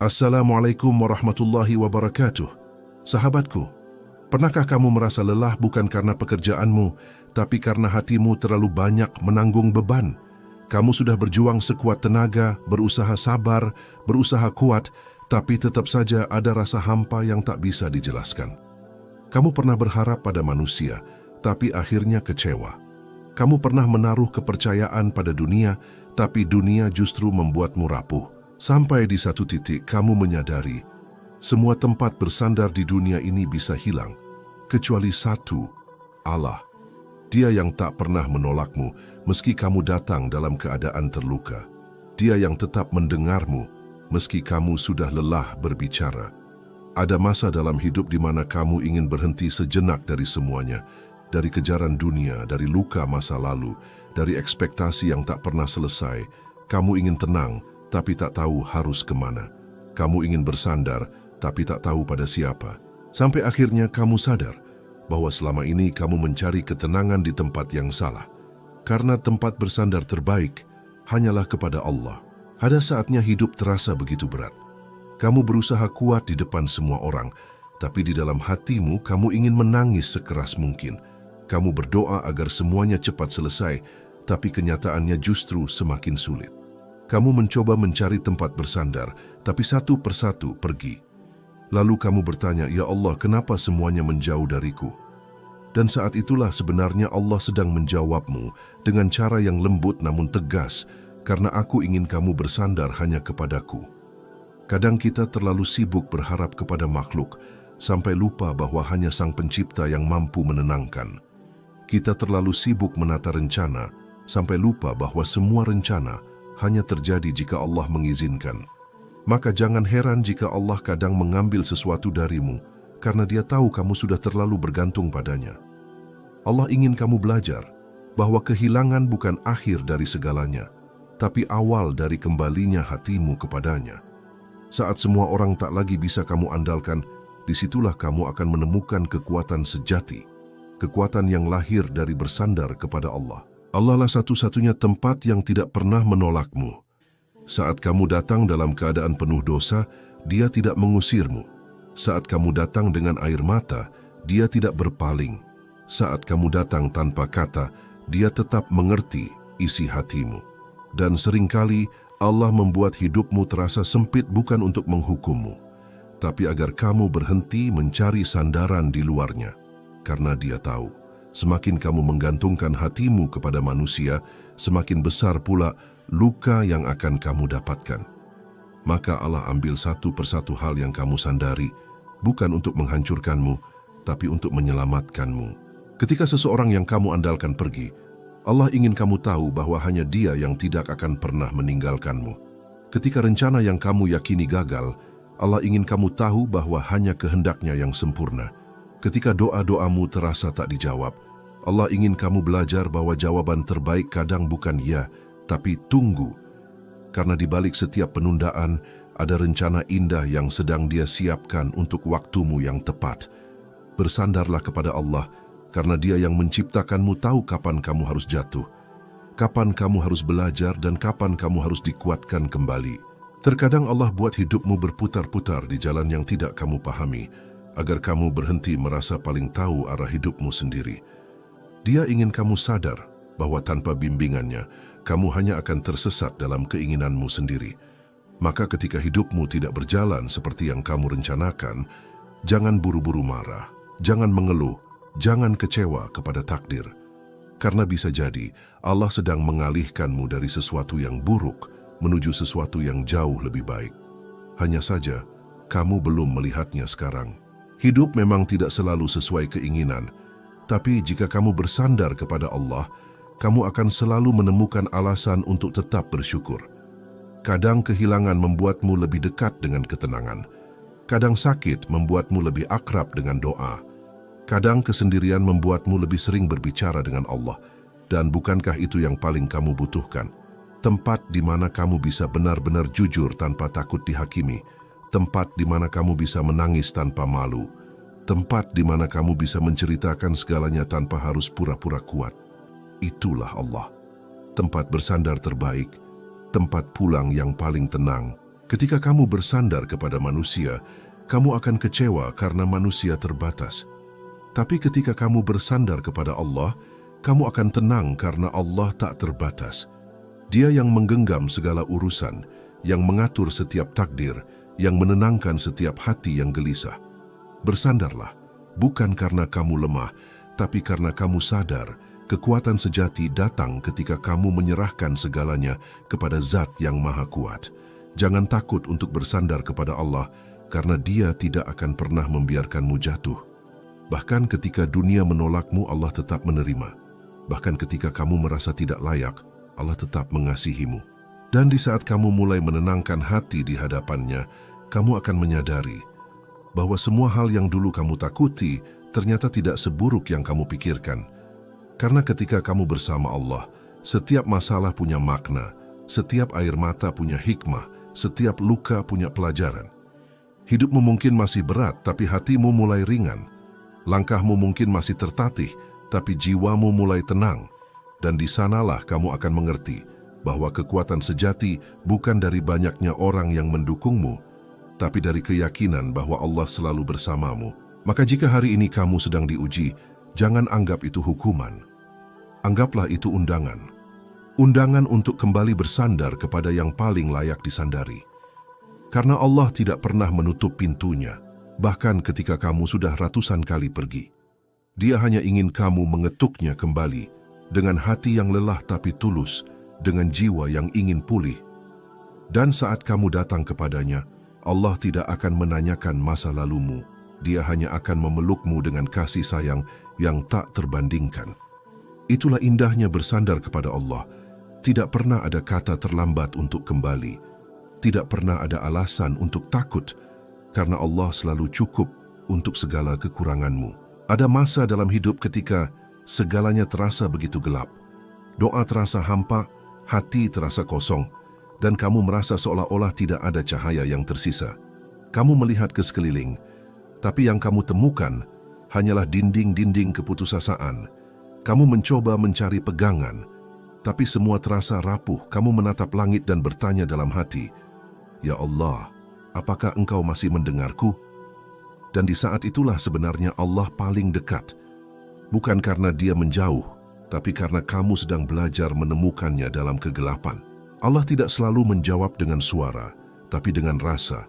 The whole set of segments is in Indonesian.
Assalamualaikum warahmatullahi wabarakatuh. Sahabatku, pernahkah kamu merasa lelah bukan karena pekerjaanmu, tapi karena hatimu terlalu banyak menanggung beban? Kamu sudah berjuang sekuat tenaga, berusaha sabar, berusaha kuat, tapi tetap saja ada rasa hampa yang tak bisa dijelaskan. Kamu pernah berharap pada manusia, tapi akhirnya kecewa. Kamu pernah menaruh kepercayaan pada dunia, tapi dunia justru membuatmu rapuh. Sampai di satu titik kamu menyadari, semua tempat bersandar di dunia ini bisa hilang, kecuali satu, Allah. Dia yang tak pernah menolakmu meski kamu datang dalam keadaan terluka. Dia yang tetap mendengarmu meski kamu sudah lelah berbicara. Ada masa dalam hidup di mana kamu ingin berhenti sejenak dari semuanya, dari kejaran dunia, dari luka masa lalu, dari ekspektasi yang tak pernah selesai. Kamu ingin tenang, tapi tak tahu harus kemana. Kamu ingin bersandar, tapi tak tahu pada siapa. Sampai akhirnya kamu sadar bahwa selama ini kamu mencari ketenangan di tempat yang salah. Karena tempat bersandar terbaik hanyalah kepada Allah. Ada saatnya hidup terasa begitu berat. Kamu berusaha kuat di depan semua orang, tapi di dalam hatimu kamu ingin menangis sekeras mungkin. Kamu berdoa agar semuanya cepat selesai, tapi kenyataannya justru semakin sulit. Kamu mencoba mencari tempat bersandar, tapi satu persatu pergi. Lalu kamu bertanya, "Ya Allah, kenapa semuanya menjauh dariku?" Dan saat itulah sebenarnya Allah sedang menjawabmu dengan cara yang lembut namun tegas, karena aku ingin kamu bersandar hanya kepadaku. Kadang kita terlalu sibuk berharap kepada makhluk, sampai lupa bahwa hanya Sang Pencipta yang mampu menenangkan. Kita terlalu sibuk menata rencana, sampai lupa bahwa semua rencana hanya terjadi jika Allah mengizinkan. Maka jangan heran jika Allah kadang mengambil sesuatu darimu, karena Dia tahu kamu sudah terlalu bergantung padanya. Allah ingin kamu belajar bahwa kehilangan bukan akhir dari segalanya, tapi awal dari kembalinya hatimu kepadanya. Saat semua orang tak lagi bisa kamu andalkan, disitulah kamu akan menemukan kekuatan sejati, kekuatan yang lahir dari bersandar kepada Allah. Allah lah satu-satunya tempat yang tidak pernah menolakmu. Saat kamu datang dalam keadaan penuh dosa, Dia tidak mengusirmu. Saat kamu datang dengan air mata, Dia tidak berpaling. Saat kamu datang tanpa kata, Dia tetap mengerti isi hatimu. Dan seringkali Allah membuat hidupmu terasa sempit bukan untuk menghukummu, tapi agar kamu berhenti mencari sandaran di luarnya. Karena Dia tahu, semakin kamu menggantungkan hatimu kepada manusia, semakin besar pula luka yang akan kamu dapatkan. Maka Allah ambil satu persatu hal yang kamu sandari, bukan untuk menghancurkanmu, tapi untuk menyelamatkanmu. Ketika seseorang yang kamu andalkan pergi, Allah ingin kamu tahu bahwa hanya Dia yang tidak akan pernah meninggalkanmu. Ketika rencana yang kamu yakini gagal, Allah ingin kamu tahu bahwa hanya kehendaknya yang sempurna. Ketika doa-doamu terasa tak dijawab, Allah ingin kamu belajar bahwa jawaban terbaik kadang bukan ya, tapi tunggu. Karena di balik setiap penundaan, ada rencana indah yang sedang Dia siapkan untuk waktumu yang tepat. Bersandarlah kepada Allah, karena Dia yang menciptakanmu tahu kapan kamu harus jatuh, kapan kamu harus belajar, dan kapan kamu harus dikuatkan kembali. Terkadang Allah buat hidupmu berputar-putar di jalan yang tidak kamu pahami, agar kamu berhenti merasa paling tahu arah hidupmu sendiri. Dia ingin kamu sadar bahwa tanpa bimbingannya, kamu hanya akan tersesat dalam keinginanmu sendiri. Maka ketika hidupmu tidak berjalan seperti yang kamu rencanakan, jangan buru-buru marah, jangan mengeluh, jangan kecewa kepada takdir. Karena bisa jadi Allah sedang mengalihkanmu dari sesuatu yang buruk menuju sesuatu yang jauh lebih baik. Hanya saja, kamu belum melihatnya sekarang. Hidup memang tidak selalu sesuai keinginan, tapi jika kamu bersandar kepada Allah, kamu akan selalu menemukan alasan untuk tetap bersyukur. Kadang kehilangan membuatmu lebih dekat dengan ketenangan. Kadang sakit membuatmu lebih akrab dengan doa. Kadang kesendirian membuatmu lebih sering berbicara dengan Allah. Dan bukankah itu yang paling kamu butuhkan? Tempat di mana kamu bisa benar-benar jujur tanpa takut dihakimi. Tempat di mana kamu bisa menangis tanpa malu. Tempat di mana kamu bisa menceritakan segalanya tanpa harus pura-pura kuat. Itulah Allah. Tempat bersandar terbaik, tempat pulang yang paling tenang, Ketika kamu bersandar kepada manusia, kamu akan kecewa karena manusia terbatas. Tapi ketika kamu bersandar kepada Allah, kamu akan tenang karena Allah tak terbatas. Dia yang menggenggam segala urusan, yang mengatur setiap takdir, yang menenangkan setiap hati yang gelisah. Bersandarlah, bukan karena kamu lemah, tapi karena kamu sadar kekuatan sejati datang ketika kamu menyerahkan segalanya kepada Zat yang Maha Kuat. Jangan takut untuk bersandar kepada Allah, karena Dia tidak akan pernah membiarkanmu jatuh. Bahkan ketika dunia menolakmu, Allah tetap menerima. Bahkan ketika kamu merasa tidak layak, Allah tetap mengasihimu. Dan di saat kamu mulai menenangkan hati di hadapannya, kamu akan menyadari bahwa semua hal yang dulu kamu takuti ternyata tidak seburuk yang kamu pikirkan. Karena ketika kamu bersama Allah, setiap masalah punya makna, setiap air mata punya hikmah, setiap luka punya pelajaran. Hidupmu mungkin masih berat, tapi hatimu mulai ringan. Langkahmu mungkin masih tertatih, tapi jiwamu mulai tenang. Dan di sanalah kamu akan mengerti bahwa kekuatan sejati bukan dari banyaknya orang yang mendukungmu, tapi dari keyakinan bahwa Allah selalu bersamamu. Maka jika hari ini kamu sedang diuji, jangan anggap itu hukuman. Anggaplah itu undangan. Undangan untuk kembali bersandar kepada yang paling layak disandari. Karena Allah tidak pernah menutup pintunya, bahkan ketika kamu sudah ratusan kali pergi. Dia hanya ingin kamu mengetuknya kembali, dengan hati yang lelah tapi tulus, dengan jiwa yang ingin pulih. Dan saat kamu datang kepadanya, Allah tidak akan menanyakan masa lalumu. Dia hanya akan memelukmu dengan kasih sayang yang tak terbandingkan. Itulah indahnya bersandar kepada Allah. Tidak pernah ada kata terlambat untuk kembali. Tidak pernah ada alasan untuk takut, karena Allah selalu cukup untuk segala kekuranganmu. Ada masa dalam hidup ketika segalanya terasa begitu gelap. Doa terasa hampa, hati terasa kosong, dan kamu merasa seolah-olah tidak ada cahaya yang tersisa. Kamu melihat ke sekeliling, tapi yang kamu temukan hanyalah dinding-dinding keputusasaan. Kamu mencoba mencari pegangan, tapi semua terasa rapuh. Kamu menatap langit dan bertanya dalam hati, "Ya Allah, apakah Engkau masih mendengarku?" Dan di saat itulah sebenarnya Allah paling dekat. Bukan karena Dia menjauh, tapi karena kamu sedang belajar menemukannya dalam kegelapan. Allah tidak selalu menjawab dengan suara, tapi dengan rasa.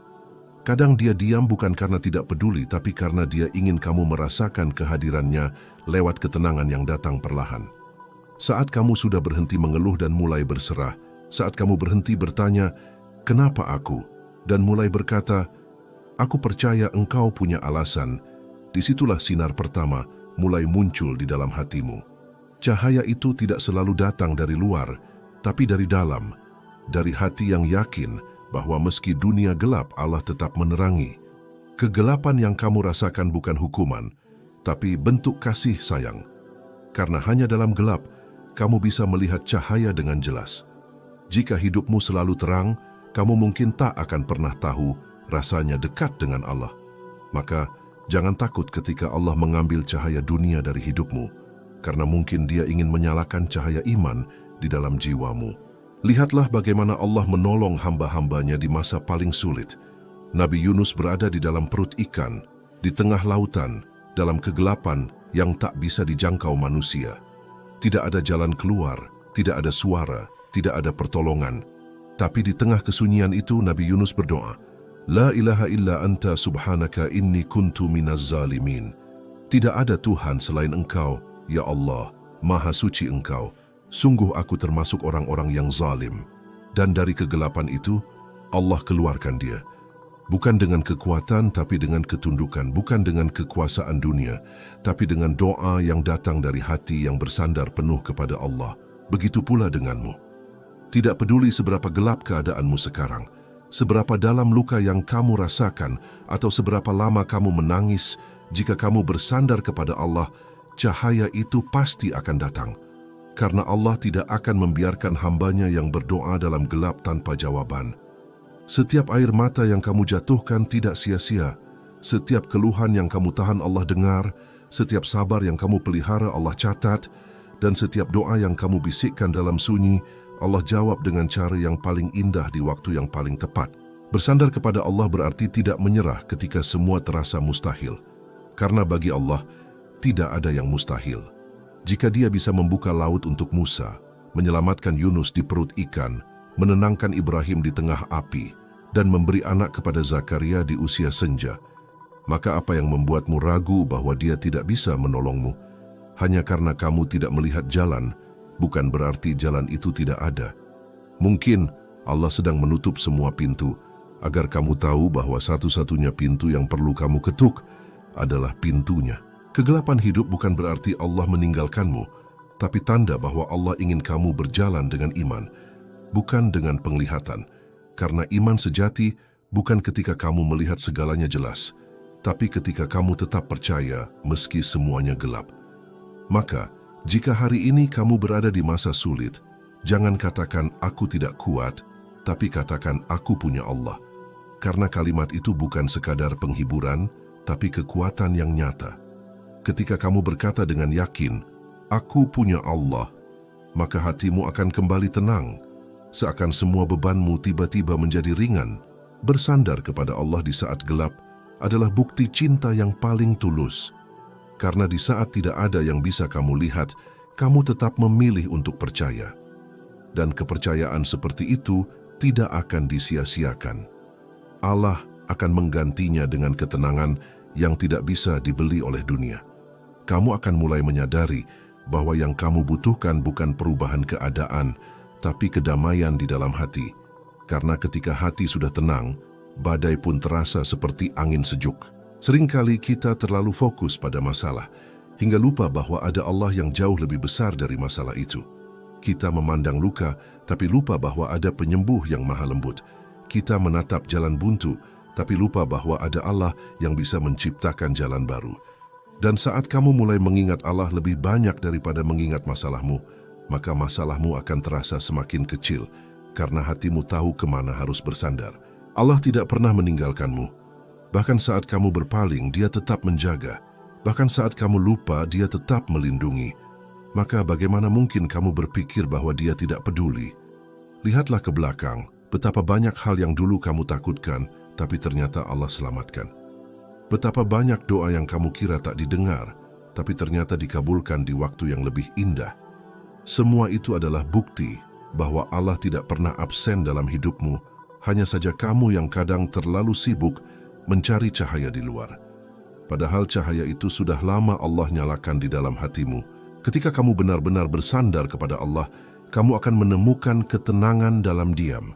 Kadang Dia diam bukan karena tidak peduli, tapi karena Dia ingin kamu merasakan kehadirannya lewat ketenangan yang datang perlahan. Saat kamu sudah berhenti mengeluh dan mulai berserah, saat kamu berhenti bertanya, "Kenapa aku?" dan mulai berkata, "Aku percaya Engkau punya alasan," disitulah sinar pertama mulai muncul di dalam hatimu. Cahaya itu tidak selalu datang dari luar, tapi dari dalam, dari hati yang yakin bahwa meski dunia gelap, Allah tetap menerangi. Kegelapan yang kamu rasakan bukan hukuman, tapi bentuk kasih sayang. Karena hanya dalam gelap, kamu bisa melihat cahaya dengan jelas. Jika hidupmu selalu terang, kamu mungkin tak akan pernah tahu rasanya dekat dengan Allah. Maka, jangan takut ketika Allah mengambil cahaya dunia dari hidupmu, karena mungkin Dia ingin menyalakan cahaya iman di dalam jiwamu. Lihatlah bagaimana Allah menolong hamba-hambanya di masa paling sulit. Nabi Yunus berada di dalam perut ikan, di tengah lautan, dalam kegelapan yang tak bisa dijangkau manusia. Tidak ada jalan keluar, tidak ada suara, tidak ada pertolongan. Tapi di tengah kesunyian itu Nabi Yunus berdoa, "La ilaha illa anta subhanaka inni kuntu minaz zalimin." Tidak ada Tuhan selain Engkau, ya Allah, Maha Suci Engkau. Sungguh aku termasuk orang-orang yang zalim. Dan dari kegelapan itu, Allah keluarkan dia. Bukan dengan kekuatan, tapi dengan ketundukan. Bukan dengan kekuasaan dunia, tapi dengan doa yang datang dari hati yang bersandar penuh kepada Allah. Begitu pula denganmu. Tidak peduli seberapa gelap keadaanmu sekarang, seberapa dalam luka yang kamu rasakan, atau seberapa lama kamu menangis, jika kamu bersandar kepada Allah, cahaya itu pasti akan datang. Karena Allah tidak akan membiarkan hambanya yang berdoa dalam gelap tanpa jawaban. Setiap air mata yang kamu jatuhkan tidak sia-sia. Setiap keluhan yang kamu tahan Allah dengar, setiap sabar yang kamu pelihara Allah catat, dan setiap doa yang kamu bisikkan dalam sunyi, Allah jawab dengan cara yang paling indah di waktu yang paling tepat. Bersandar kepada Allah berarti tidak menyerah ketika semua terasa mustahil. Karena bagi Allah, tidak ada yang mustahil. Jika Dia bisa membuka laut untuk Musa, menyelamatkan Yunus di perut ikan, menenangkan Ibrahim di tengah api, dan memberi anak kepada Zakaria di usia senja, maka apa yang membuatmu ragu bahwa Dia tidak bisa menolongmu? Hanya karena kamu tidak melihat jalan, bukan berarti jalan itu tidak ada. Mungkin Allah sedang menutup semua pintu, agar kamu tahu bahwa satu-satunya pintu yang perlu kamu ketuk adalah pintunya. Kegelapan hidup bukan berarti Allah meninggalkanmu, tapi tanda bahwa Allah ingin kamu berjalan dengan iman, bukan dengan penglihatan. Karena iman sejati bukan ketika kamu melihat segalanya jelas, tapi ketika kamu tetap percaya meski semuanya gelap. Maka, jika hari ini kamu berada di masa sulit, jangan katakan aku tidak kuat, tapi katakan aku punya Allah. Karena kalimat itu bukan sekadar penghiburan, tapi kekuatan yang nyata. Ketika kamu berkata dengan yakin, aku punya Allah, maka hatimu akan kembali tenang, seakan semua bebanmu tiba-tiba menjadi ringan. Bersandar kepada Allah di saat gelap adalah bukti cinta yang paling tulus. Karena di saat tidak ada yang bisa kamu lihat, kamu tetap memilih untuk percaya. Dan kepercayaan seperti itu tidak akan disia-siakan. Allah akan menggantinya dengan ketenangan yang tidak bisa dibeli oleh dunia. Kamu akan mulai menyadari bahwa yang kamu butuhkan bukan perubahan keadaan, tapi kedamaian di dalam hati. Karena ketika hati sudah tenang, badai pun terasa seperti angin sejuk. Seringkali kita terlalu fokus pada masalah, hingga lupa bahwa ada Allah yang jauh lebih besar dari masalah itu. Kita memandang luka, tapi lupa bahwa ada penyembuh yang maha lembut. Kita menatap jalan buntu, tapi lupa bahwa ada Allah yang bisa menciptakan jalan baru. Dan saat kamu mulai mengingat Allah lebih banyak daripada mengingat masalahmu, maka masalahmu akan terasa semakin kecil, karena hatimu tahu kemana harus bersandar. Allah tidak pernah meninggalkanmu. Bahkan saat kamu berpaling, Dia tetap menjaga. Bahkan saat kamu lupa, Dia tetap melindungi. Maka bagaimana mungkin kamu berpikir bahwa Dia tidak peduli? Lihatlah ke belakang. Betapa banyak hal yang dulu kamu takutkan, tapi ternyata Allah selamatkan. Betapa banyak doa yang kamu kira tak didengar, tapi ternyata dikabulkan di waktu yang lebih indah. Semua itu adalah bukti bahwa Allah tidak pernah absen dalam hidupmu, hanya saja kamu yang kadang terlalu sibuk mencari cahaya di luar. Padahal cahaya itu sudah lama Allah nyalakan di dalam hatimu. Ketika kamu benar-benar bersandar kepada Allah, kamu akan menemukan ketenangan dalam diam.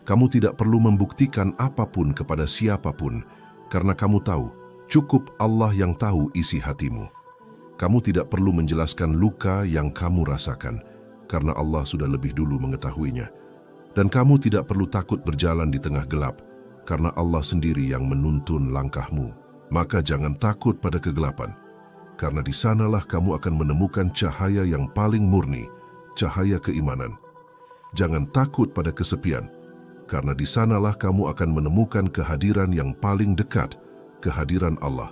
Kamu tidak perlu membuktikan apapun kepada siapapun, karena kamu tahu, cukup Allah yang tahu isi hatimu. Kamu tidak perlu menjelaskan luka yang kamu rasakan, karena Allah sudah lebih dulu mengetahuinya. Dan kamu tidak perlu takut berjalan di tengah gelap, karena Allah sendiri yang menuntun langkahmu. Maka jangan takut pada kegelapan, karena di sanalah kamu akan menemukan cahaya yang paling murni, cahaya keimanan. Jangan takut pada kesepian, karena di sanalah kamu akan menemukan kehadiran yang paling dekat, kehadiran Allah.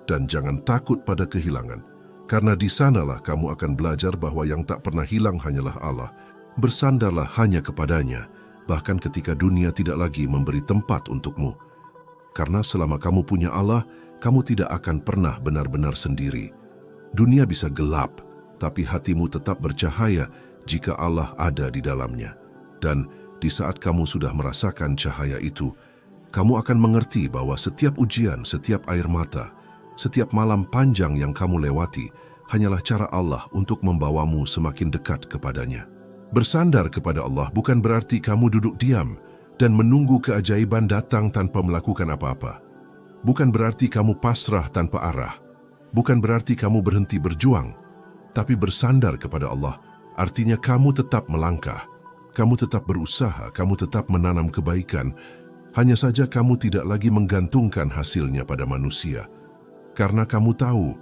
Dan jangan takut pada kehilangan, karena di sanalah kamu akan belajar bahwa yang tak pernah hilang hanyalah Allah. Bersandarlah hanya kepadanya, bahkan ketika dunia tidak lagi memberi tempat untukmu. Karena selama kamu punya Allah, kamu tidak akan pernah benar-benar sendiri. Dunia bisa gelap, tapi hatimu tetap bercahaya jika Allah ada di dalamnya. Dan di saat kamu sudah merasakan cahaya itu, kamu akan mengerti bahwa setiap ujian, setiap air mata, setiap malam panjang yang kamu lewati hanyalah cara Allah untuk membawamu semakin dekat kepadanya. Bersandar kepada Allah bukan berarti kamu duduk diam dan menunggu keajaiban datang tanpa melakukan apa-apa. Bukan berarti kamu pasrah tanpa arah. Bukan berarti kamu berhenti berjuang. Tapi bersandar kepada Allah artinya kamu tetap melangkah. Kamu tetap berusaha, kamu tetap menanam kebaikan. Hanya saja kamu tidak lagi menggantungkan hasilnya pada manusia. Karena kamu tahu,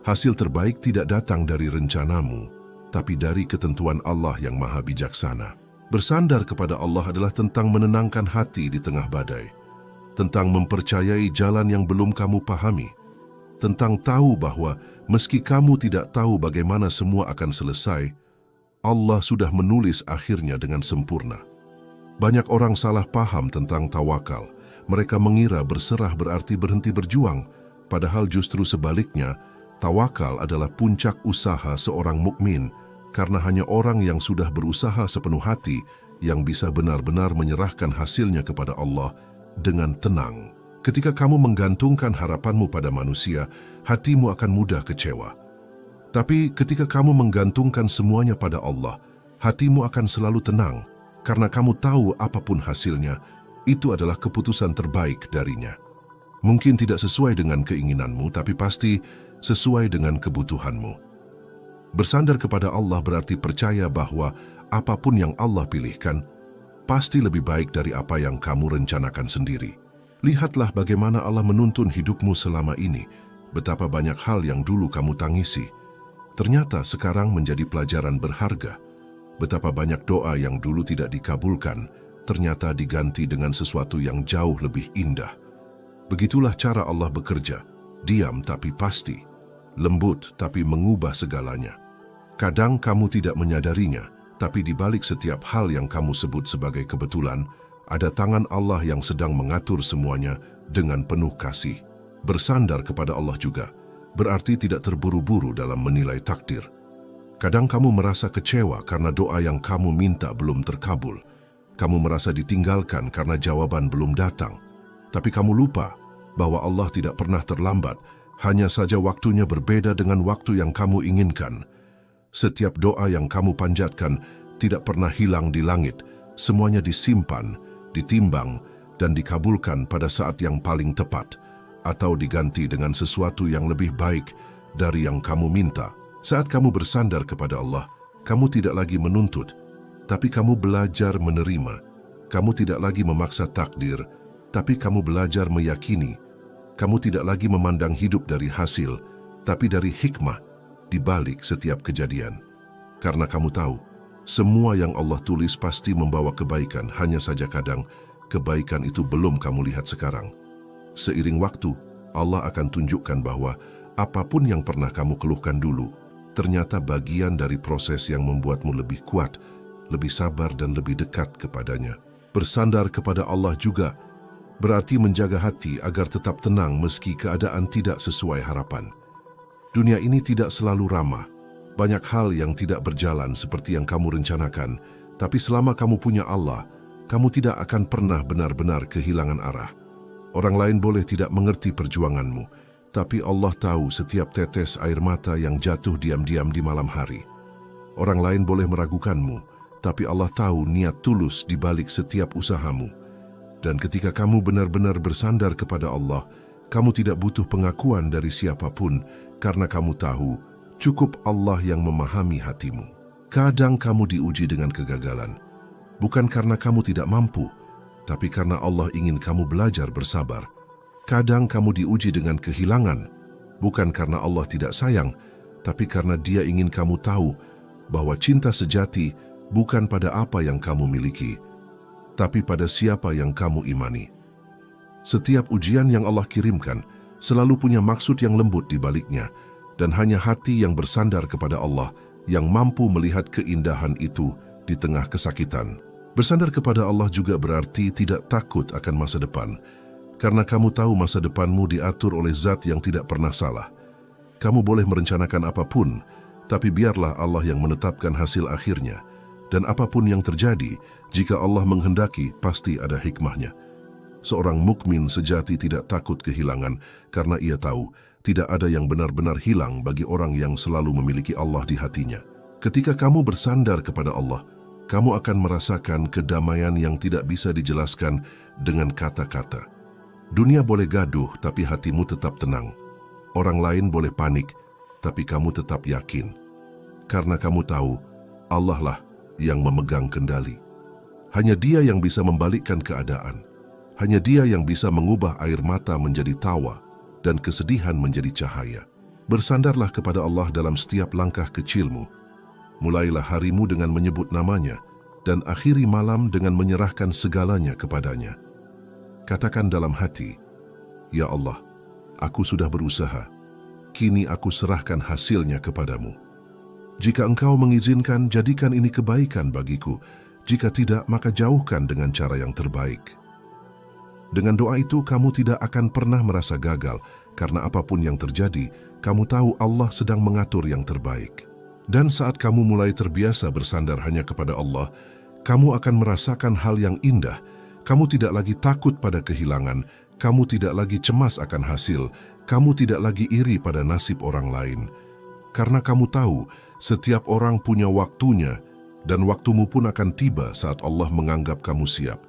hasil terbaik tidak datang dari rencanamu, tapi dari ketentuan Allah yang maha bijaksana. Bersandar kepada Allah adalah tentang menenangkan hati di tengah badai, tentang mempercayai jalan yang belum kamu pahami, tentang tahu bahwa meski kamu tidak tahu bagaimana semua akan selesai, Allah sudah menulis akhirnya dengan sempurna. Banyak orang salah paham tentang tawakal. Mereka mengira berserah berarti berhenti berjuang, padahal justru sebaliknya, tawakal adalah puncak usaha seorang mukmin, karena hanya orang yang sudah berusaha sepenuh hati yang bisa benar-benar menyerahkan hasilnya kepada Allah dengan tenang. Ketika kamu menggantungkan harapanmu pada manusia, hatimu akan mudah kecewa. Tapi ketika kamu menggantungkan semuanya pada Allah, hatimu akan selalu tenang, karena kamu tahu apapun hasilnya, itu adalah keputusan terbaik darinya. Mungkin tidak sesuai dengan keinginanmu, tapi pasti sesuai dengan kebutuhanmu. Bersandar kepada Allah berarti percaya bahwa apapun yang Allah pilihkan, pasti lebih baik dari apa yang kamu rencanakan sendiri. Lihatlah bagaimana Allah menuntun hidupmu selama ini, betapa banyak hal yang dulu kamu tangisi. Ternyata sekarang menjadi pelajaran berharga. Betapa banyak doa yang dulu tidak dikabulkan, ternyata diganti dengan sesuatu yang jauh lebih indah. Begitulah cara Allah bekerja, diam tapi pasti, lembut tapi mengubah segalanya. Kadang kamu tidak menyadarinya, tapi di balik setiap hal yang kamu sebut sebagai kebetulan, ada tangan Allah yang sedang mengatur semuanya dengan penuh kasih. Bersandar kepada Allah juga berarti tidak terburu-buru dalam menilai takdir. Kadang kamu merasa kecewa karena doa yang kamu minta belum terkabul. Kamu merasa ditinggalkan karena jawaban belum datang. Tapi kamu lupa bahwa Allah tidak pernah terlambat, hanya saja waktunya berbeda dengan waktu yang kamu inginkan. Setiap doa yang kamu panjatkan tidak pernah hilang di langit, semuanya disimpan, ditimbang, dan dikabulkan pada saat yang paling tepat, atau diganti dengan sesuatu yang lebih baik dari yang kamu minta. Saat kamu bersandar kepada Allah, kamu tidak lagi menuntut, tapi kamu belajar menerima. Kamu tidak lagi memaksa takdir, tapi kamu belajar meyakini. Kamu tidak lagi memandang hidup dari hasil, tapi dari hikmah di balik setiap kejadian. Karena kamu tahu, semua yang Allah tulis pasti membawa kebaikan, hanya saja kadang kebaikan itu belum kamu lihat sekarang. Seiring waktu, Allah akan tunjukkan bahwa apapun yang pernah kamu keluhkan dulu, ternyata bagian dari proses yang membuatmu lebih kuat, lebih sabar dan lebih dekat kepadanya. Bersandar kepada Allah juga berarti menjaga hati agar tetap tenang meski keadaan tidak sesuai harapan. Dunia ini tidak selalu ramah. Banyak hal yang tidak berjalan seperti yang kamu rencanakan, tapi selama kamu punya Allah, kamu tidak akan pernah benar-benar kehilangan arah. Orang lain boleh tidak mengerti perjuanganmu, tapi Allah tahu setiap tetes air mata yang jatuh diam-diam di malam hari. Orang lain boleh meragukanmu, tapi Allah tahu niat tulus di balik setiap usahamu. Dan ketika kamu benar-benar bersandar kepada Allah, kamu tidak butuh pengakuan dari siapapun, karena kamu tahu cukup Allah yang memahami hatimu. Kadang kamu diuji dengan kegagalan, bukan karena kamu tidak mampu, tapi karena Allah ingin kamu belajar bersabar. Kadang kamu diuji dengan kehilangan, bukan karena Allah tidak sayang, tapi karena Dia ingin kamu tahu bahwa cinta sejati bukan pada apa yang kamu miliki, tapi pada siapa yang kamu imani. Setiap ujian yang Allah kirimkan selalu punya maksud yang lembut di baliknya, dan hanya hati yang bersandar kepada Allah yang mampu melihat keindahan itu di tengah kesakitan. Bersandar kepada Allah juga berarti tidak takut akan masa depan, karena kamu tahu masa depanmu diatur oleh Zat yang tidak pernah salah. Kamu boleh merencanakan apapun, tapi biarlah Allah yang menetapkan hasil akhirnya. Dan apapun yang terjadi, jika Allah menghendaki, pasti ada hikmahnya. Seorang mukmin sejati tidak takut kehilangan, karena ia tahu tidak ada yang benar-benar hilang bagi orang yang selalu memiliki Allah di hatinya. Ketika kamu bersandar kepada Allah, kamu akan merasakan kedamaian yang tidak bisa dijelaskan dengan kata-kata. Dunia boleh gaduh, tapi hatimu tetap tenang. Orang lain boleh panik, tapi kamu tetap yakin. Karena kamu tahu, Allah lah yang memegang kendali. Hanya Dia yang bisa membalikkan keadaan. Hanya Dia yang bisa mengubah air mata menjadi tawa dan kesedihan menjadi cahaya. Bersandarlah kepada Allah dalam setiap langkah kecilmu. Mulailah harimu dengan menyebut namanya dan akhiri malam dengan menyerahkan segalanya kepadanya. Katakan dalam hati, "Ya Allah, aku sudah berusaha. Kini aku serahkan hasilnya kepadamu. Jika Engkau mengizinkan, jadikan ini kebaikan bagiku, Jika tidak, maka jauhkan dengan cara yang terbaik. Dengan doa itu, kamu tidak akan pernah merasa gagal, karena apapun yang terjadi, kamu tahu Allah sedang mengatur yang terbaik. Dan saat kamu mulai terbiasa bersandar hanya kepada Allah, kamu akan merasakan hal yang indah. Kamu tidak lagi takut pada kehilangan, kamu tidak lagi cemas akan hasil, kamu tidak lagi iri pada nasib orang lain. Karena kamu tahu, setiap orang punya waktunya, dan waktumu pun akan tiba saat Allah menganggap kamu siap.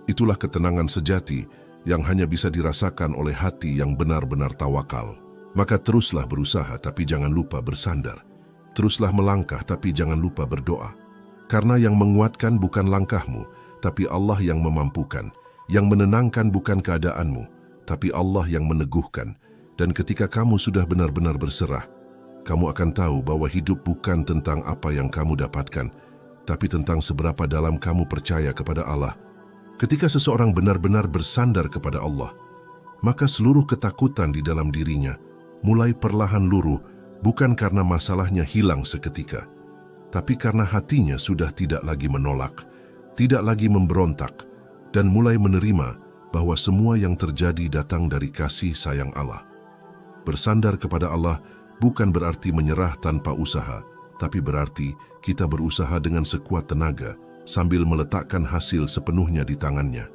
Itulah ketenangan sejati yang hanya bisa dirasakan oleh hati yang benar-benar tawakal. Maka teruslah berusaha, tapi jangan lupa bersandar. Teruslah melangkah, tapi jangan lupa berdoa. Karena yang menguatkan bukan langkahmu, tapi Allah yang memampukan. Yang menenangkan bukan keadaanmu, tapi Allah yang meneguhkan. Dan ketika kamu sudah benar-benar berserah, kamu akan tahu bahwa hidup bukan tentang apa yang kamu dapatkan, tapi tentang seberapa dalam kamu percaya kepada Allah. Ketika seseorang benar-benar bersandar kepada Allah, maka seluruh ketakutan di dalam dirinya mulai perlahan luruh, bukan karena masalahnya hilang seketika, tapi karena hatinya sudah tidak lagi menolak, tidak lagi memberontak, dan mulai menerima bahwa semua yang terjadi datang dari kasih sayang Allah. Bersandar kepada Allah bukan berarti menyerah tanpa usaha, tapi berarti kita berusaha dengan sekuat tenaga sambil meletakkan hasil sepenuhnya di tangannya.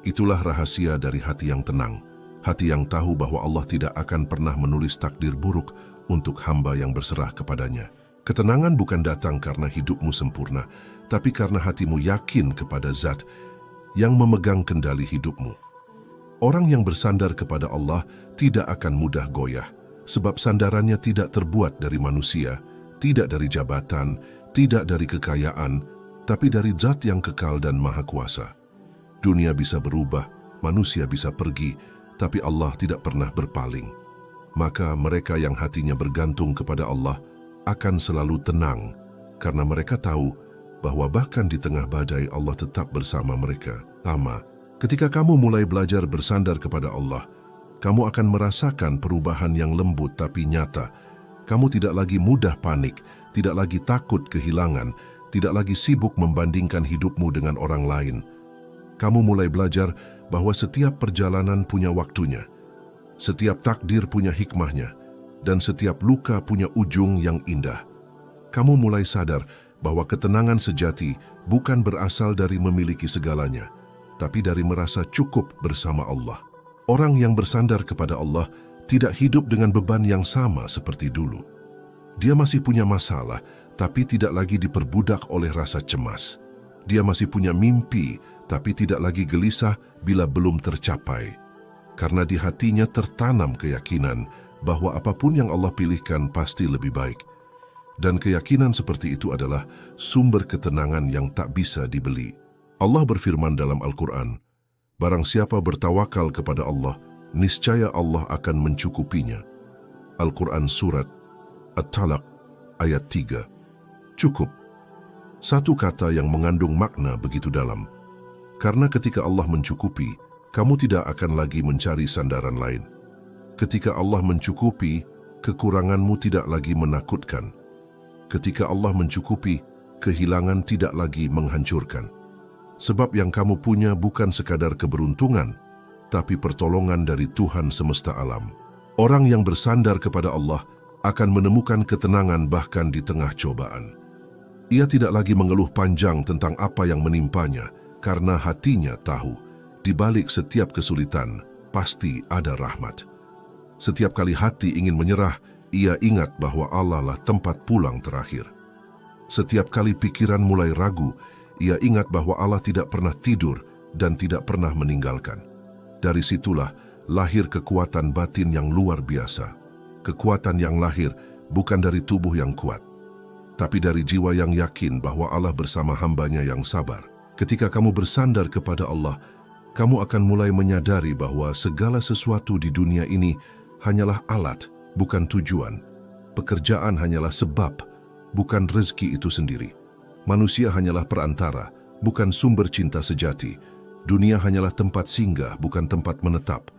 Itulah rahasia dari hati yang tenang, hati yang tahu bahwa Allah tidak akan pernah menulis takdir buruk untuk hamba yang berserah kepadanya. Ketenangan bukan datang karena hidupmu sempurna, tapi karena hatimu yakin kepada Zat yang memegang kendali hidupmu. Orang yang bersandar kepada Allah tidak akan mudah goyah, sebab sandarannya tidak terbuat dari manusia, tidak dari jabatan, tidak dari kekayaan, tapi dari Zat yang kekal dan maha kuasa. Dunia bisa berubah, manusia bisa pergi, tapi Allah tidak pernah berpaling. Maka mereka yang hatinya bergantung kepada Allah akan selalu tenang, karena mereka tahu bahwa bahkan di tengah badai Allah tetap bersama mereka. Ketika kamu mulai belajar bersandar kepada Allah, kamu akan merasakan perubahan yang lembut tapi nyata. Kamu tidak lagi mudah panik, tidak lagi takut kehilangan, tidak lagi sibuk membandingkan hidupmu dengan orang lain. Kamu mulai belajar bahwa setiap perjalanan punya waktunya, setiap takdir punya hikmahnya, dan setiap luka punya ujung yang indah. Kamu mulai sadar bahwa ketenangan sejati bukan berasal dari memiliki segalanya, tapi dari merasa cukup bersama Allah. Orang yang bersandar kepada Allah tidak hidup dengan beban yang sama seperti dulu. Dia masih punya masalah, tapi tidak lagi diperbudak oleh rasa cemas. Dia masih punya mimpi, tapi tidak lagi gelisah bila belum tercapai. Karena di hatinya tertanam keyakinan bahwa apapun yang Allah pilihkan pasti lebih baik. Dan keyakinan seperti itu adalah sumber ketenangan yang tak bisa dibeli. Allah berfirman dalam Al-Quran, "Barang siapa bertawakal kepada Allah, niscaya Allah akan mencukupinya." Al-Quran Surat At-Talaq ayat 3. Cukup. Satu kata yang mengandung makna begitu dalam. Karena ketika Allah mencukupi, kamu tidak akan lagi mencari sandaran lain. Ketika Allah mencukupi, kekuranganmu tidak lagi menakutkan. Ketika Allah mencukupi, kehilangan tidak lagi menghancurkan. Sebab yang kamu punya bukan sekadar keberuntungan, tapi pertolongan dari Tuhan semesta alam. Orang yang bersandar kepada Allah akan menemukan ketenangan bahkan di tengah cobaan. Ia tidak lagi mengeluh panjang tentang apa yang menimpanya, karena hatinya tahu, di balik setiap kesulitan, pasti ada rahmat. Setiap kali hati ingin menyerah, ia ingat bahwa Allah lah tempat pulang terakhir. Setiap kali pikiran mulai ragu, ia ingat bahwa Allah tidak pernah tidur dan tidak pernah meninggalkan. Dari situlah lahir kekuatan batin yang luar biasa. Kekuatan yang lahir bukan dari tubuh yang kuat, tapi dari jiwa yang yakin bahwa Allah bersama hambanya yang sabar. Ketika kamu bersandar kepada Allah, kamu akan mulai menyadari bahwa segala sesuatu di dunia ini hanyalah alat, bukan tujuan. Pekerjaan hanyalah sebab, bukan rezeki itu sendiri. Manusia hanyalah perantara, bukan sumber cinta sejati. Dunia hanyalah tempat singgah, bukan tempat menetap.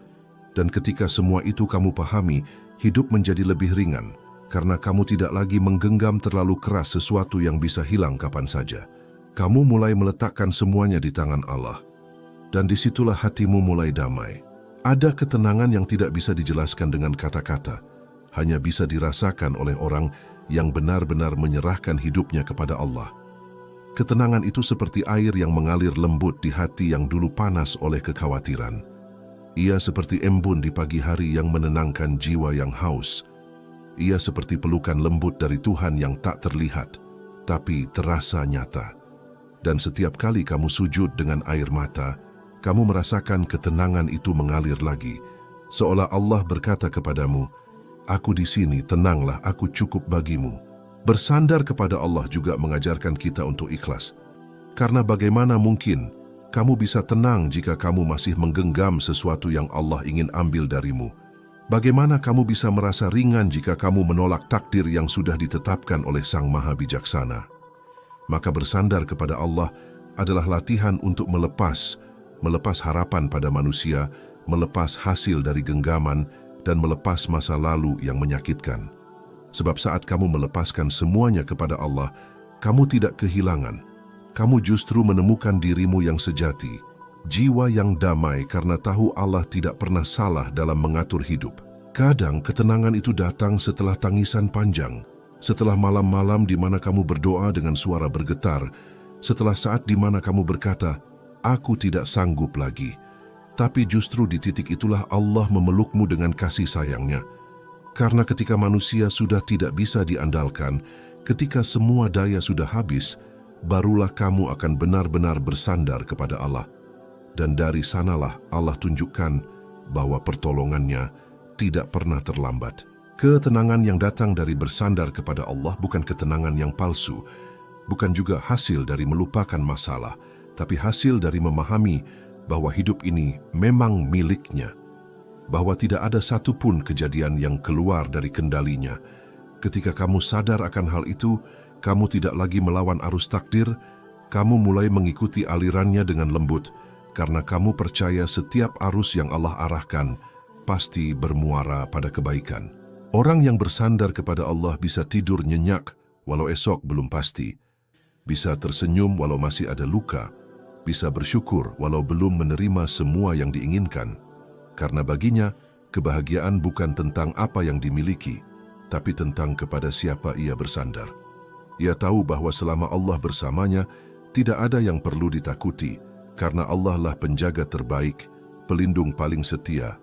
Dan ketika semua itu kamu pahami, hidup menjadi lebih ringan, karena kamu tidak lagi menggenggam terlalu keras sesuatu yang bisa hilang kapan saja. Kamu mulai meletakkan semuanya di tangan Allah, dan disitulah hatimu mulai damai. Ada ketenangan yang tidak bisa dijelaskan dengan kata-kata, hanya bisa dirasakan oleh orang yang benar-benar menyerahkan hidupnya kepada Allah. Ketenangan itu seperti air yang mengalir lembut di hati yang dulu panas oleh kekhawatiran. Ia seperti embun di pagi hari yang menenangkan jiwa yang haus. Ia seperti pelukan lembut dari Tuhan yang tak terlihat, tapi terasa nyata. Dan setiap kali kamu sujud dengan air mata, kamu merasakan ketenangan itu mengalir lagi, seolah Allah berkata kepadamu, "Aku di sini, tenanglah, aku cukup bagimu." Bersandar kepada Allah juga mengajarkan kita untuk ikhlas. Karena bagaimana mungkin kamu bisa tenang jika kamu masih menggenggam sesuatu yang Allah ingin ambil darimu? Bagaimana kamu bisa merasa ringan jika kamu menolak takdir yang sudah ditetapkan oleh Sang Maha Bijaksana? Maka bersandar kepada Allah adalah latihan untuk melepas harapan pada manusia, melepas hasil dari genggaman, dan melepas masa lalu yang menyakitkan. Sebab saat kamu melepaskan semuanya kepada Allah, kamu tidak kehilangan. Kamu justru menemukan dirimu yang sejati, jiwa yang damai karena tahu Allah tidak pernah salah dalam mengatur hidup. Kadang ketenangan itu datang setelah tangisan panjang, setelah malam-malam di mana kamu berdoa dengan suara bergetar, setelah saat di mana kamu berkata, "Aku tidak sanggup lagi." Tapi justru di titik itulah Allah memelukmu dengan kasih sayangnya. Karena ketika manusia sudah tidak bisa diandalkan, ketika semua daya sudah habis, barulah kamu akan benar-benar bersandar kepada Allah. Dan dari sanalah Allah tunjukkan bahwa pertolongannya tidak pernah terlambat. Ketenangan yang datang dari bersandar kepada Allah bukan ketenangan yang palsu, bukan juga hasil dari melupakan masalah, tapi hasil dari memahami bahwa hidup ini memang miliknya, bahwa tidak ada satupun kejadian yang keluar dari kendalinya. Ketika kamu sadar akan hal itu, kamu tidak lagi melawan arus takdir, kamu mulai mengikuti alirannya dengan lembut, karena kamu percaya setiap arus yang Allah arahkan pasti bermuara pada kebaikan. Orang yang bersandar kepada Allah bisa tidur nyenyak walau esok belum pasti, bisa tersenyum walau masih ada luka, bisa bersyukur walau belum menerima semua yang diinginkan. Karena baginya, kebahagiaan bukan tentang apa yang dimiliki, tapi tentang kepada siapa ia bersandar. Ia tahu bahwa selama Allah bersamanya, tidak ada yang perlu ditakuti, karena Allah lah penjaga terbaik, pelindung paling setia,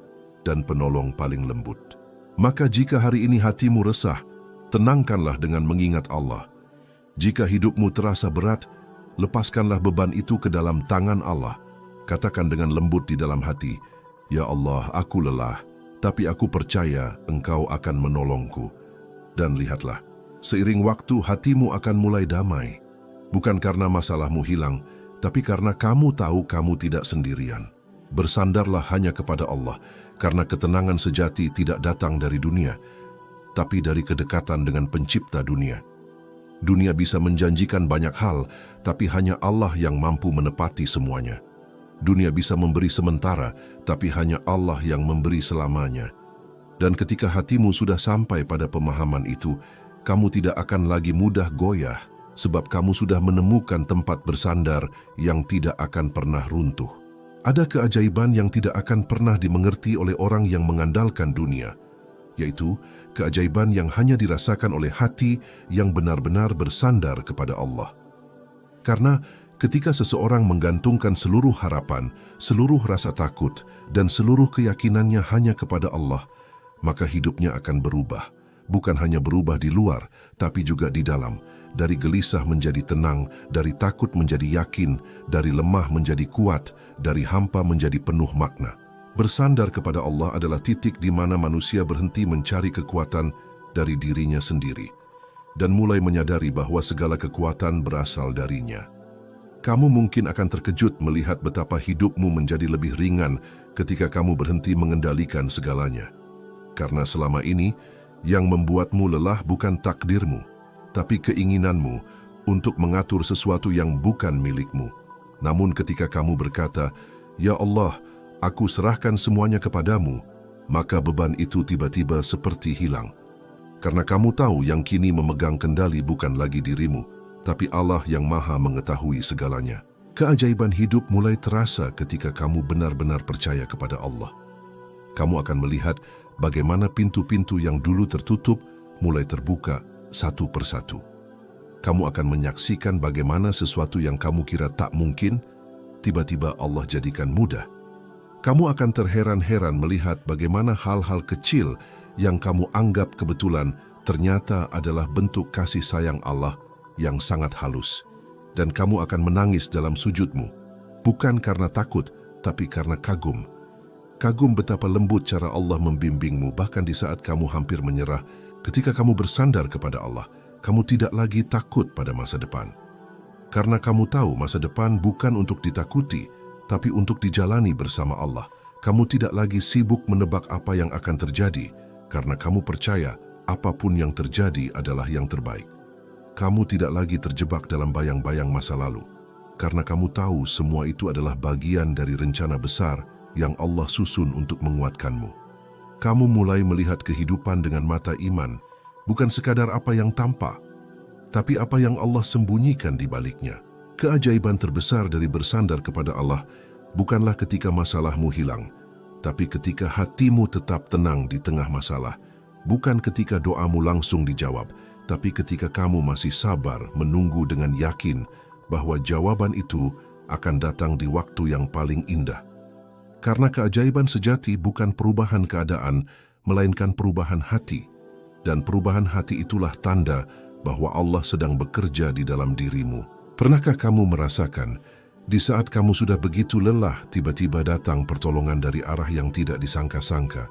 dan penolong paling lembut. Maka jika hari ini hatimu resah, tenangkanlah dengan mengingat Allah. Jika hidupmu terasa berat, lepaskanlah beban itu ke dalam tangan Allah. Katakan dengan lembut di dalam hati, "Ya Allah, aku lelah, tapi aku percaya Engkau akan menolongku." Dan lihatlah, seiring waktu hatimu akan mulai damai. Bukan karena masalahmu hilang, tapi karena kamu tahu kamu tidak sendirian. Bersandarlah hanya kepada Allah, karena ketenangan sejati tidak datang dari dunia, tapi dari kedekatan dengan pencipta dunia. Dunia bisa menjanjikan banyak hal, tapi hanya Allah yang mampu menepati semuanya. Dunia bisa memberi sementara, tapi hanya Allah yang memberi selamanya. Dan ketika hatimu sudah sampai pada pemahaman itu, kamu tidak akan lagi mudah goyah, sebab kamu sudah menemukan tempat bersandar yang tidak akan pernah runtuh. Ada keajaiban yang tidak akan pernah dimengerti oleh orang yang mengandalkan dunia, yaitu keajaiban yang hanya dirasakan oleh hati yang benar-benar bersandar kepada Allah. Karena ketika seseorang menggantungkan seluruh harapan, seluruh rasa takut, dan seluruh keyakinannya hanya kepada Allah, maka hidupnya akan berubah. Bukan hanya berubah di luar, tapi juga di dalam. Dari gelisah menjadi tenang, dari takut menjadi yakin, dari lemah menjadi kuat, dari hampa menjadi penuh makna. Bersandar kepada Allah adalah titik di mana manusia berhenti mencari kekuatan dari dirinya sendiri dan mulai menyadari bahwa segala kekuatan berasal darinya. Kamu mungkin akan terkejut melihat betapa hidupmu menjadi lebih ringan ketika kamu berhenti mengendalikan segalanya. Karena selama ini, yang membuatmu lelah bukan takdirmu, tapi keinginanmu untuk mengatur sesuatu yang bukan milikmu. Namun ketika kamu berkata, "Ya Allah, aku serahkan semuanya kepadamu," maka beban itu tiba-tiba seperti hilang. Karena kamu tahu yang kini memegang kendali bukan lagi dirimu, tapi Allah yang Maha mengetahui segalanya. Keajaiban hidup mulai terasa ketika kamu benar-benar percaya kepada Allah. Kamu akan melihat bagaimana pintu-pintu yang dulu tertutup mulai terbuka satu persatu. Kamu akan menyaksikan bagaimana sesuatu yang kamu kira tak mungkin, tiba-tiba Allah jadikan mudah. Kamu akan terheran-heran melihat bagaimana hal-hal kecil yang kamu anggap kebetulan ternyata adalah bentuk kasih sayang Allah yang sangat halus. Dan kamu akan menangis dalam sujudmu, bukan karena takut, tapi karena kagum. Kagum betapa lembut cara Allah membimbingmu, bahkan di saat kamu hampir menyerah. Ketika kamu bersandar kepada Allah, kamu tidak lagi takut pada masa depan. Karena kamu tahu masa depan bukan untuk ditakuti, tapi untuk dijalani bersama Allah. Kamu tidak lagi sibuk menebak apa yang akan terjadi, karena kamu percaya apapun yang terjadi adalah yang terbaik. Kamu tidak lagi terjebak dalam bayang-bayang masa lalu, karena kamu tahu semua itu adalah bagian dari rencana besar yang Allah susun untuk menguatkanmu. Kamu mulai melihat kehidupan dengan mata iman, bukan sekadar apa yang tampak, tapi apa yang Allah sembunyikan di baliknya. Keajaiban terbesar dari bersandar kepada Allah bukanlah ketika masalahmu hilang, tapi ketika hatimu tetap tenang di tengah masalah. Bukan ketika doamu langsung dijawab, tapi ketika kamu masih sabar menunggu dengan yakin bahwa jawaban itu akan datang di waktu yang paling indah. Karena keajaiban sejati bukan perubahan keadaan, melainkan perubahan hati. Dan perubahan hati itulah tanda bahwa Allah sedang bekerja di dalam dirimu. Pernahkah kamu merasakan, di saat kamu sudah begitu lelah, tiba-tiba datang pertolongan dari arah yang tidak disangka-sangka?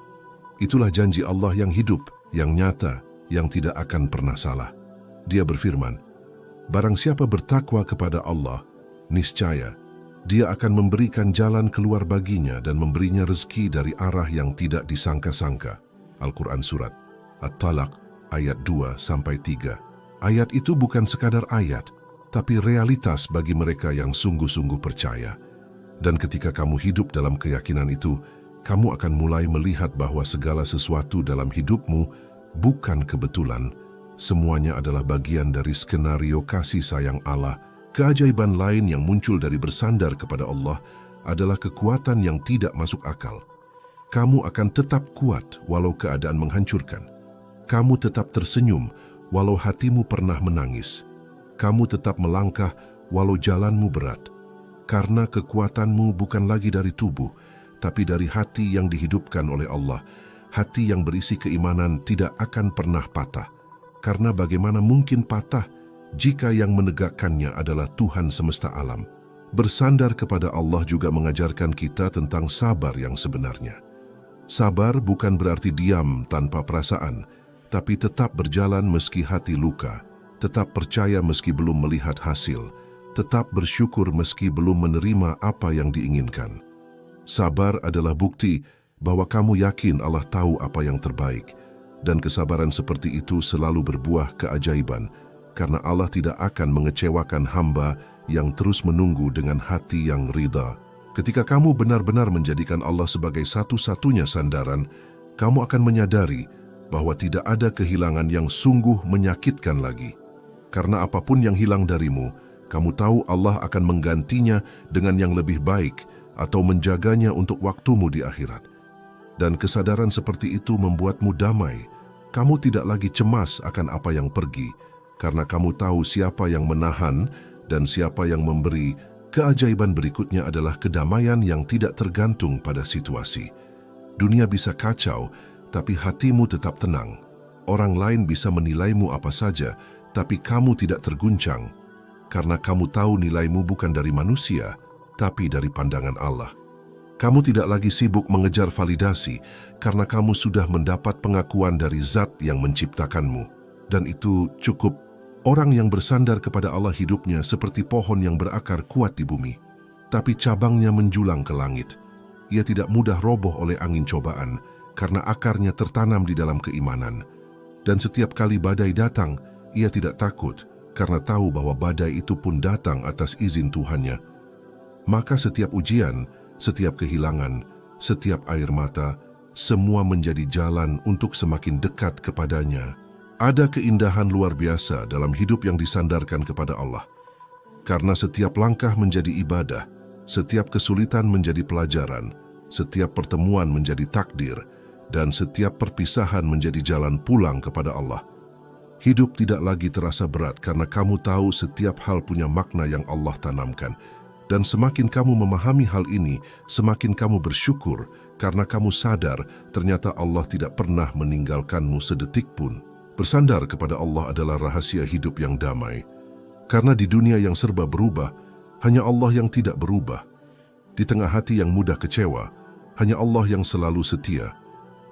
Itulah janji Allah yang hidup, yang nyata, yang tidak akan pernah salah. Dia berfirman, "Barang siapa bertakwa kepada Allah, niscaya Dia akan memberikan jalan keluar baginya dan memberinya rezeki dari arah yang tidak disangka-sangka." Al-Quran Surat At-Talaq ayat 2-3. Ayat itu bukan sekadar ayat, tapi realitas bagi mereka yang sungguh-sungguh percaya. Dan ketika kamu hidup dalam keyakinan itu, kamu akan mulai melihat bahwa segala sesuatu dalam hidupmu bukan kebetulan. Semuanya adalah bagian dari skenario kasih sayang Allah. Keajaiban lain yang muncul dari bersandar kepada Allah adalah kekuatan yang tidak masuk akal. Kamu akan tetap kuat walau keadaan menghancurkan. Kamu tetap tersenyum walau hatimu pernah menangis. Kamu tetap melangkah walau jalanmu berat. Karena kekuatanmu bukan lagi dari tubuh, tapi dari hati yang dihidupkan oleh Allah. Hati yang berisi keimanan tidak akan pernah patah. Karena bagaimana mungkin patah jika yang menegakkannya adalah Tuhan semesta alam? Bersandar kepada Allah juga mengajarkan kita tentang sabar yang sebenarnya. Sabar bukan berarti diam tanpa perasaan, tapi tetap berjalan meski hati luka, tetap percaya meski belum melihat hasil, tetap bersyukur meski belum menerima apa yang diinginkan. Sabar adalah bukti bahwa kamu yakin Allah tahu apa yang terbaik, dan kesabaran seperti itu selalu berbuah keajaiban, karena Allah tidak akan mengecewakan hamba yang terus menunggu dengan hati yang ridha. Ketika kamu benar-benar menjadikan Allah sebagai satu-satunya sandaran, kamu akan menyadari bahwa tidak ada kehilangan yang sungguh menyakitkan lagi. Karena apapun yang hilang darimu, kamu tahu Allah akan menggantinya dengan yang lebih baik atau menjaganya untuk waktumu di akhirat. Dan kesadaran seperti itu membuatmu damai. Kamu tidak lagi cemas akan apa yang pergi, karena kamu tahu siapa yang menahan dan siapa yang memberi. Keajaiban berikutnya adalah kedamaian yang tidak tergantung pada situasi. Dunia bisa kacau, tapi hatimu tetap tenang. Orang lain bisa menilaimu apa saja, tapi kamu tidak terguncang, karena kamu tahu nilaimu bukan dari manusia, tapi dari pandangan Allah. Kamu tidak lagi sibuk mengejar validasi, karena kamu sudah mendapat pengakuan dari Zat yang menciptakanmu. Dan itu cukup. Orang yang bersandar kepada Allah hidupnya seperti pohon yang berakar kuat di bumi, tapi cabangnya menjulang ke langit. Ia tidak mudah roboh oleh angin cobaan, karena akarnya tertanam di dalam keimanan. Dan setiap kali badai datang, ia tidak takut, karena tahu bahwa badai itu pun datang atas izin Tuhannya. Maka setiap ujian, setiap kehilangan, setiap air mata, semua menjadi jalan untuk semakin dekat kepadanya. Ada keindahan luar biasa dalam hidup yang disandarkan kepada Allah. Karena setiap langkah menjadi ibadah, setiap kesulitan menjadi pelajaran, setiap pertemuan menjadi takdir, dan setiap perpisahan menjadi jalan pulang kepada Allah. Hidup tidak lagi terasa berat karena kamu tahu setiap hal punya makna yang Allah tanamkan. Dan semakin kamu memahami hal ini, semakin kamu bersyukur karena kamu sadar ternyata Allah tidak pernah meninggalkanmu sedetik pun. Bersandar kepada Allah adalah rahasia hidup yang damai. Karena di dunia yang serba berubah, hanya Allah yang tidak berubah. Di tengah hati yang mudah kecewa, hanya Allah yang selalu setia.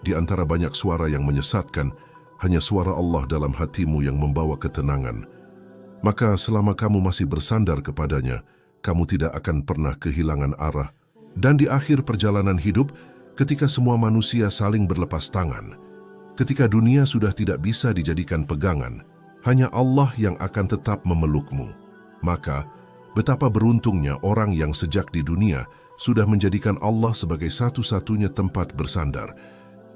Di antara banyak suara yang menyesatkan, hanya suara Allah dalam hatimu yang membawa ketenangan. Maka selama kamu masih bersandar kepadanya, kamu tidak akan pernah kehilangan arah. Dan di akhir perjalanan hidup, ketika semua manusia saling berlepas tangan, ketika dunia sudah tidak bisa dijadikan pegangan, hanya Allah yang akan tetap memelukmu. Maka, betapa beruntungnya orang yang sejak di dunia sudah menjadikan Allah sebagai satu-satunya tempat bersandar.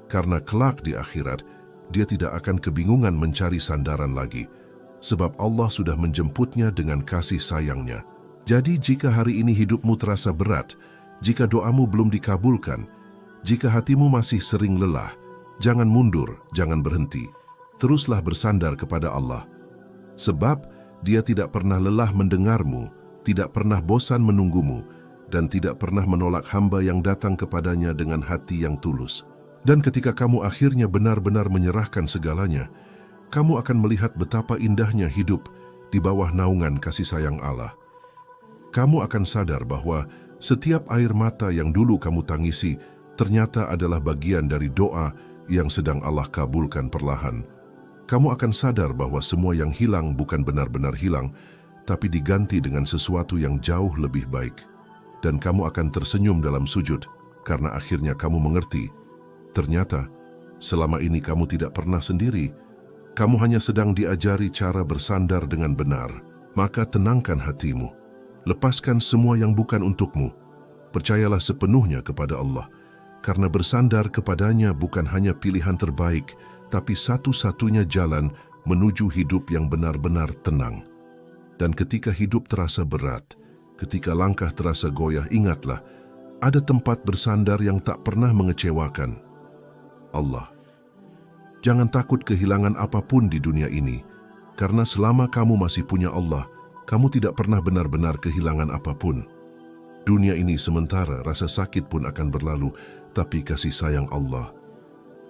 Karena kelak di akhirat, dia tidak akan kebingungan mencari sandaran lagi, sebab Allah sudah menjemputnya dengan kasih sayangnya. Jadi jika hari ini hidupmu terasa berat, jika doamu belum dikabulkan, jika hatimu masih sering lelah, jangan mundur, jangan berhenti. Teruslah bersandar kepada Allah. Sebab Dia tidak pernah lelah mendengarmu, tidak pernah bosan menunggumu, dan tidak pernah menolak hamba yang datang kepadanya dengan hati yang tulus. Dan ketika kamu akhirnya benar-benar menyerahkan segalanya, kamu akan melihat betapa indahnya hidup di bawah naungan kasih sayang Allah. Kamu akan sadar bahwa setiap air mata yang dulu kamu tangisi ternyata adalah bagian dari doa yang sedang Allah kabulkan perlahan. Kamu akan sadar bahwa semua yang hilang bukan benar-benar hilang, tapi diganti dengan sesuatu yang jauh lebih baik. Dan kamu akan tersenyum dalam sujud, karena akhirnya kamu mengerti. Ternyata, selama ini kamu tidak pernah sendiri. Kamu hanya sedang diajari cara bersandar dengan benar. Maka tenangkan hatimu. Lepaskan semua yang bukan untukmu. Percayalah sepenuhnya kepada Allah. Karena bersandar kepadanya bukan hanya pilihan terbaik, tapi satu-satunya jalan menuju hidup yang benar-benar tenang. Dan ketika hidup terasa berat, ketika langkah terasa goyah, ingatlah, ada tempat bersandar yang tak pernah mengecewakan. Allah. Jangan takut kehilangan apapun di dunia ini, karena selama kamu masih punya Allah, kamu tidak pernah benar-benar kehilangan apapun. Dunia ini sementara, rasa sakit pun akan berlalu, tapi kasih sayang Allah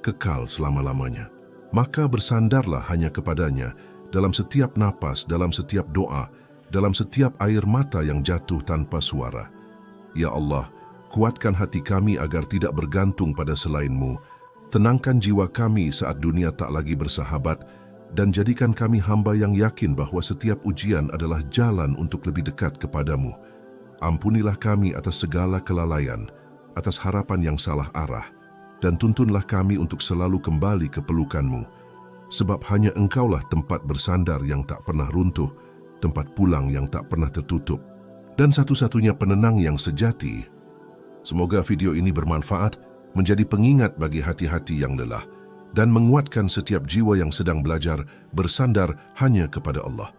kekal selama-lamanya. Maka bersandarlah hanya kepadanya dalam setiap napas, dalam setiap doa, dalam setiap air mata yang jatuh tanpa suara. Ya Allah, kuatkan hati kami agar tidak bergantung pada selain-Mu. Tenangkan jiwa kami saat dunia tak lagi bersahabat, dan jadikan kami hamba yang yakin bahwa setiap ujian adalah jalan untuk lebih dekat kepadamu. Ampunilah kami atas segala kelalaian, atas harapan yang salah arah, dan tuntunlah kami untuk selalu kembali ke pelukan-Mu, sebab hanya Engkaulah tempat bersandar yang tak pernah runtuh, tempat pulang yang tak pernah tertutup, dan satu-satunya penenang yang sejati. Semoga video ini bermanfaat, menjadi pengingat bagi hati-hati yang lelah, dan menguatkan setiap jiwa yang sedang belajar bersandar hanya kepada Allah.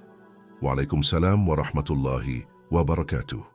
Waalaikumsalam warahmatullahi wabarakatuh.